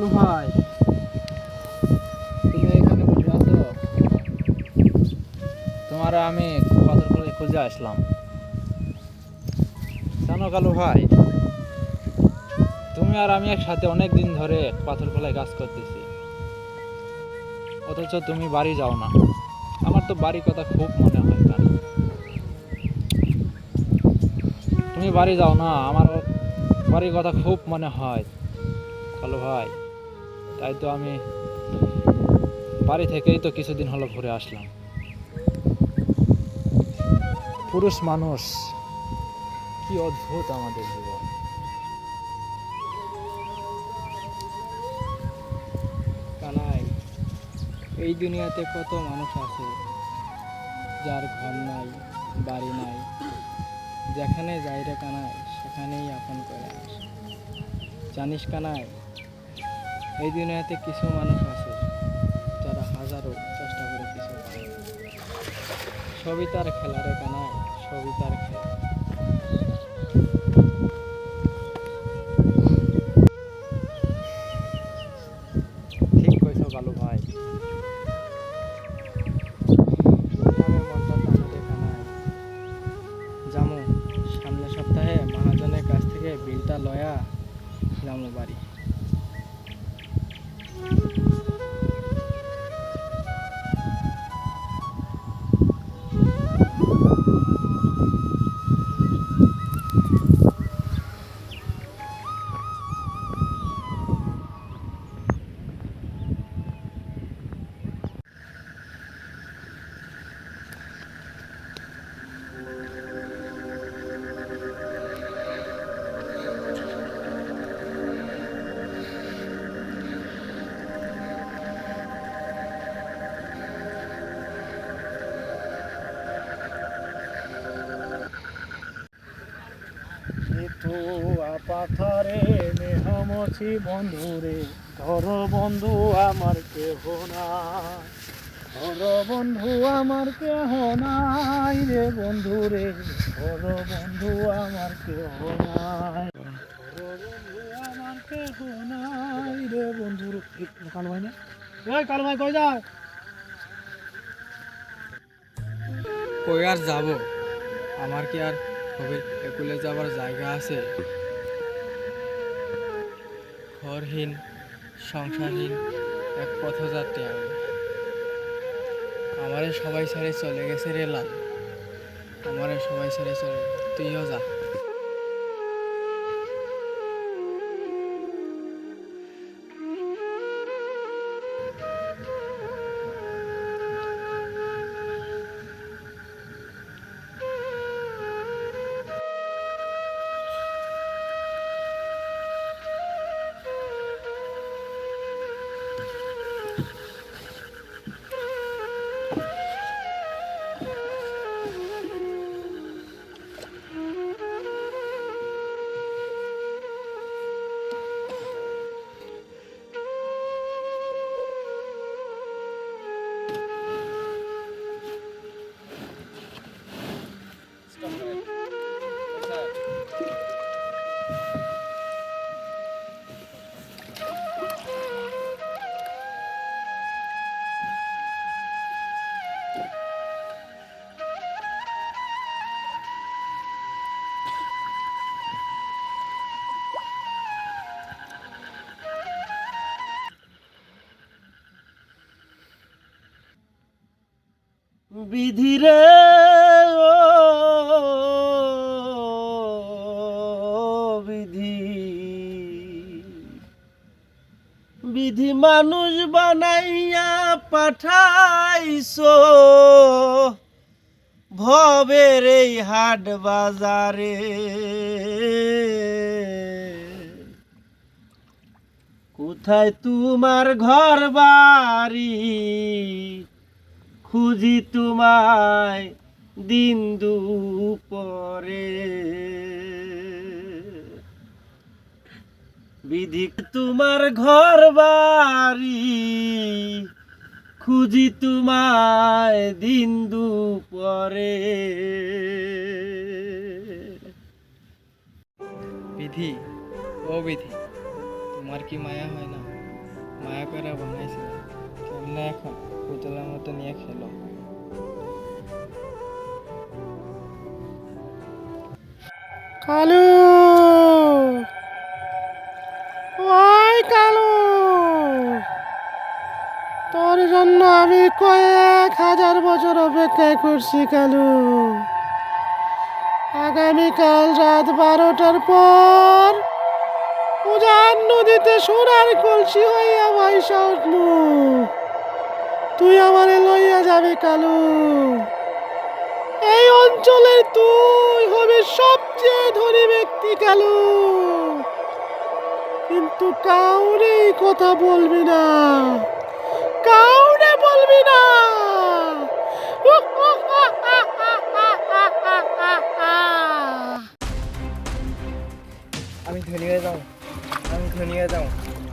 কালু ভাই, তুমি এখানে বসে আছো? তোমার আমি পাথর করে খুঁজে আসলাম। জানো কালু ভাই, তুমি আর আমি একসাথে অনেক দিন ধরে পাথর খোলায় কাজ করতেছি, অথচ তুমি বাড়ি যাও না। আমার তো বাড়ির কথা খুব মনে হয়। কারণ তুমি বাড়ি যাও না, আমার বাড়ির কথা খুব মনে হয় কালু ভাই। তাই তো আমি বাড়ি থেকেই তো কিছুদিন হলো ঘুরে আসলাম। পুরুষ মানুষ, কি অদ্ভুত আমাদের জীবন। কানাই, এই দুনিয়াতে কত মানুষ আছে যার ঘর নাই, বাড়ি নাই, যেখানে যাই রে কানাই সেখানেই আপন করে আসে। জানিস কানাই, এই দুনিয়াতে কিছু মানুষ আছে যারা হাজারো চেষ্টা করে কিছু পায় না। সবই তার খেলা রে কানাই, সবই তার খেলা। ঠিক কইছো কালু ভাই। আমার মনটা টানে রে কানাই। জামু সামনের সপ্তাহে মহাজনের কাছ থেকে বিলটা লয়া জামু বাড়ি। পাথারে মেহমছি বন্ধুরে, ধর বন্ধু আমার কেহ নাই, ধর বন্ধু আমার কেহ নাই রে বন্ধু রে, ধর বন্ধু আমার কেহ নাই, ধর বন্ধু আমার কেহ নাই রে বন্ধু রে। কালু ভাই না, এই কালু ভাই কই যায়? কই আর যাব, আমার কি আর কবির একুলে যাবার জায়গা আছে? ঘরহীন, সংসারহীন এক পথযাত্রী আমি। আমারে সবাই ছেড়ে চলে গেছে রে লাল, আমারে সবাই ছেড়ে চলে গেছে। তুইও যা। বিধিরে ও বিধি, বিধি মানুষ বানাইয়া পাঠাইছো ভবের এই হাট বাজারে। কোথায় তোমার ঘর বাড়ি, খুঁজি তোমায় দিন দুপরে। বিধি তোমার ঘর বাড়ি, খুঁজি তোমায় দিন দুপরে। বিধি, ও বিধি, তোমার কি মায়া হয় না? মায়া করে বানাইছিলাম, কেমনে এখন পুতুলের মতো নিয়ে খেলো। কালু, ওই কালু, তোর জন্য আমি কয়েক হাজার বছর অপেক্ষা করছি কালু। আগামীকাল রাত 12টার পর উজান নদীতে সোনার কলসি হইয়া ভাইসা উঠলু। তুই আমারে লইয়া যাবি কালু। এই অঞ্চলের তুই হবে সবচেয়ে ধনী ব্যক্তি কালু, কিন্তু কাউরে এই কথা বলবি না, কাউরে বলবি না। আমি ধনী হয়ে যাও, আমি ধনী হয়ে যাও,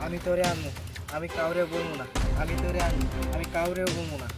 আমি তোরে আনবো, আমি কাউরে বলবো না, আমি তোরে আনবো, আমি কাউরেও বলবো না।